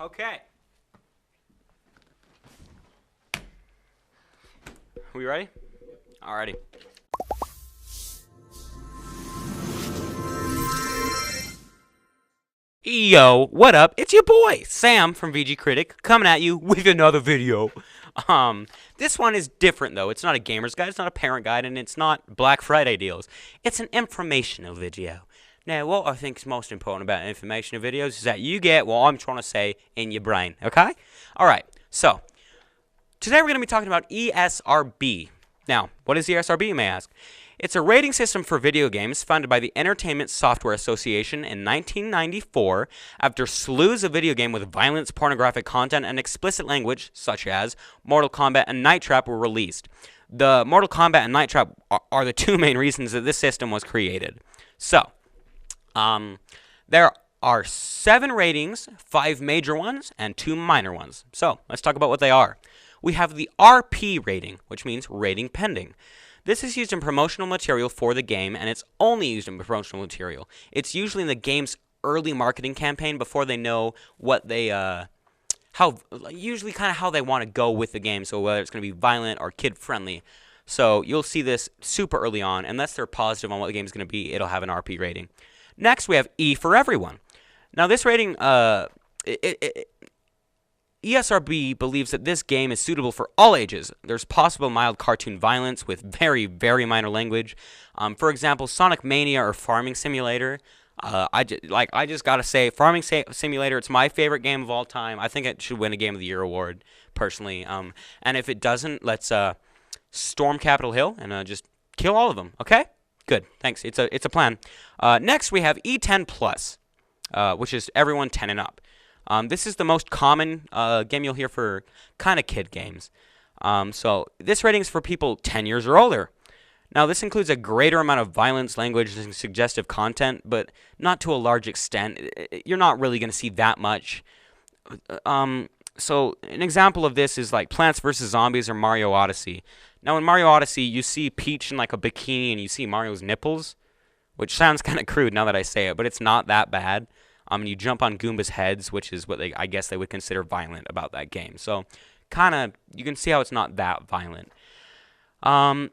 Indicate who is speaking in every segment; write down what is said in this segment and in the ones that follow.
Speaker 1: Okay. We ready? Alrighty. Yo, what up? It's your boy, Sam from VGCritic, coming at you with another video. This one is different though. It's not a gamer's guide, it's not a parent guide, and it's not Black Friday deals. It's an informational video. Now, what I think is most important about informational videos is that you get what I'm trying to say in your brain, okay? Alright, so, today we're going to be talking about ESRB. Now, what is ESRB, you may ask? It's a rating system for video games founded by the Entertainment Software Association in 1994 after slews of video game with violence, pornographic content, and explicit language, such as Mortal Kombat and Night Trap, were released. The Mortal Kombat and Night Trap are the two main reasons that this system was created. So, there are 7 ratings, 5 major ones, and 2 minor ones. So, let's talk about what they are. We have the RP rating, which means rating pending. This is used in promotional material for the game, and it's only used in promotional material. It's usually in the game's early marketing campaign before they know what they, usually kind of how they want to go with the game, so whether it's going to be violent or kid-friendly. So you'll see this super early on. Unless they're positive on what the game's going to be, it'll have an RP rating. Next, we have E for everyone. Now, this rating, ESRB believes that this game is suitable for all ages. There's possible mild cartoon violence with very, very minor language. For example, Sonic Mania or Farming Simulator. I just gotta say, Farming Simulator, it's my favorite game of all time. I think it should win a Game of the Year award, personally. And if it doesn't, let's storm Capitol Hill and just kill all of them. Okay? Good. Thanks. It's a plan. Next, we have E10 Plus, which is everyone 10 and up. This is the most common game you'll hear for kind of kid games. So this rating is for people 10 years or older. Now, this includes a greater amount of violence, language, and suggestive content, but not to a large extent. You're not really going to see that much. So an example of this is like Plants vs. Zombies or Mario Odyssey. Now, in Mario Odyssey, you see Peach in like a bikini and you see Mario's nipples, which sounds kind of crude now that I say it, but it's not that bad. And you jump on Goomba's heads, which is what I guess they would consider violent about that game. So, kind of, you can see how it's not that violent. Now,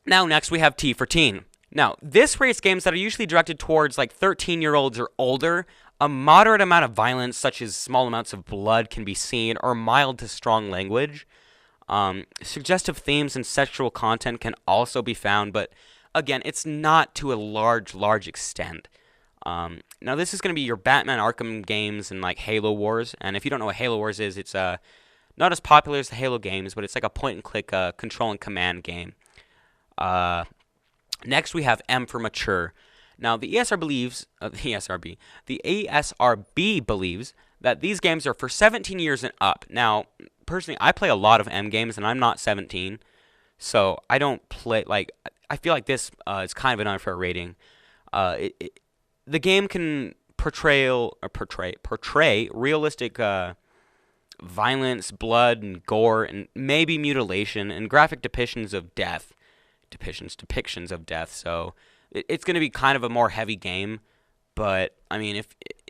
Speaker 1: next we have T for teen. Now, this rates games that are usually directed towards like 13-year-olds or older. A moderate amount of violence, such as small amounts of blood, can be seen, or mild to strong language. Suggestive themes and sexual content can also be found, but again, it's not to a large extent. Now, this is going to be your Batman Arkham games and like Halo Wars. And if you don't know what Halo Wars is, it's not as popular as the Halo games, but it's like a point-and-click control and command game. Next, we have M for mature. Now, the ESRB believes that these games are for 17 years and up. Now, personally, I play a lot of M games, and I'm not 17, so I don't play I feel like this is kind of an unfair rating. The game can portray realistic violence, blood, and gore, and maybe mutilation, and graphic depictions of death. So it's going to be kind of a more heavy game, but I mean,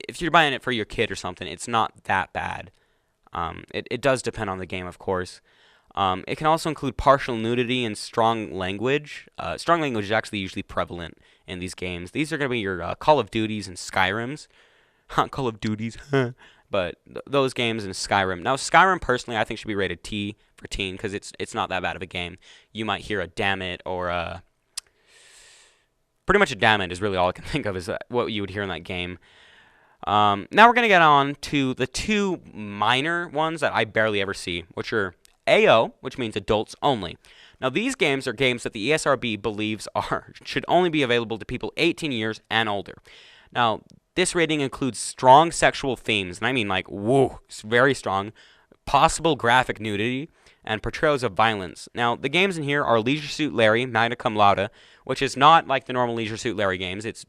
Speaker 1: if you're buying it for your kid or something, it's not that bad. It does depend on the game, of course. It can also include partial nudity and strong language. Strong language is actually usually prevalent in these games. These are going to be your Call of Duties and Skyrims. Call of Duties, but those games and Skyrim. Now, Skyrim, personally, I think should be rated T for teen because it's not that bad of a game. You might hear a damn it or pretty much a damn it is really all I can think of is what you would hear in that game. Now we're going to get on to the 2 minor ones that I barely ever see, which are AO, which means adults only. Now, these games are games that the ESRB believes should only be available to people 18 years and older. Now, this rating includes strong sexual themes, and I mean like, whoa, it's very strong, possible graphic nudity, and portrayals of violence. Now, the games in here are Leisure Suit Larry, Magna Cum Laude, which is not like the normal Leisure Suit Larry games. It's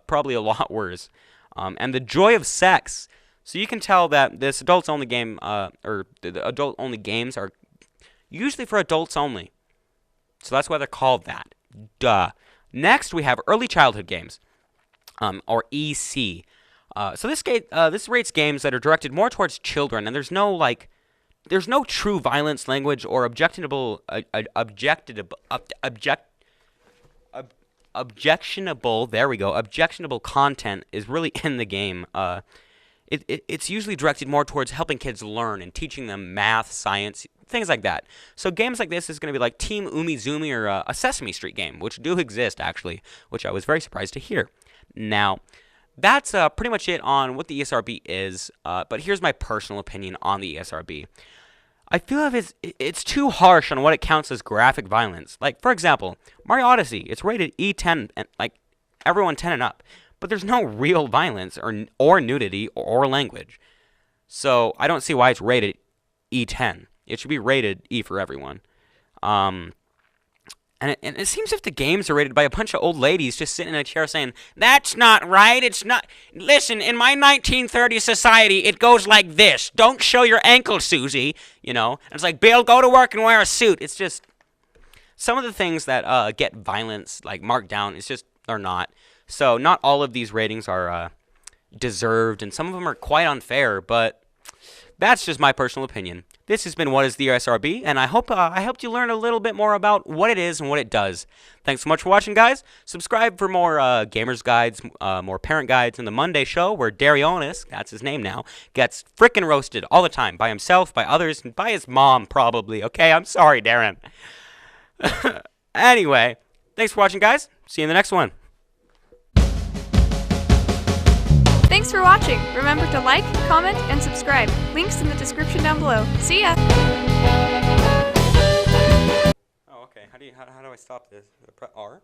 Speaker 1: probably a lot worse. And The Joy of Sex. So you can tell that this adults-only game, or the adult-only games are usually for adults only. So that's why they're called that. Duh. Next, we have early childhood games, or EC. So this rates games that are directed more towards children, and there's no true violence language or objectionable. There we go. Objectionable content is really in the game. It's usually directed more towards helping kids learn and teaching them math, science, things like that. So games like this is going to be like Team Umizoomi or a Sesame Street game, which do exist actually, which I was very surprised to hear. Now, that's pretty much it on what the ESRB is, but here's my personal opinion on the ESRB. I feel it's too harsh on what it counts as graphic violence. Like, for example, Mario Odyssey, it's rated E10, and like everyone 10 and up, but there's no real violence or nudity or language. So I don't see why it's rated E10. It should be rated E for everyone. And it seems if the games are rated by a bunch of old ladies just sitting in a chair saying, "That's not right, it's not... Listen, in my 1930s society, it goes like this. Don't show your ankle, Susie." And it's like, "Bill, go to work and wear a suit." It's just... Some of the things that get violence, like, marked down, are not. So not all of these ratings are deserved, and some of them are quite unfair, but that's just my personal opinion. This has been What is the ESRB, and I hope I helped you learn a little bit more about what it is and what it does. Thanks so much for watching, guys. Subscribe for more gamers guides, more parent guides, and the Monday show where Darionis, that's his name now, gets frickin' roasted all the time by himself, by others, and by his mom, probably. Okay, I'm sorry, Darren. Anyway, thanks for watching, guys. See you in the next one.
Speaker 2: Thanks for watching. Remember to like, comment, and subscribe. Links in the description down below. See ya!
Speaker 1: Oh, okay. How do I stop this? Press R?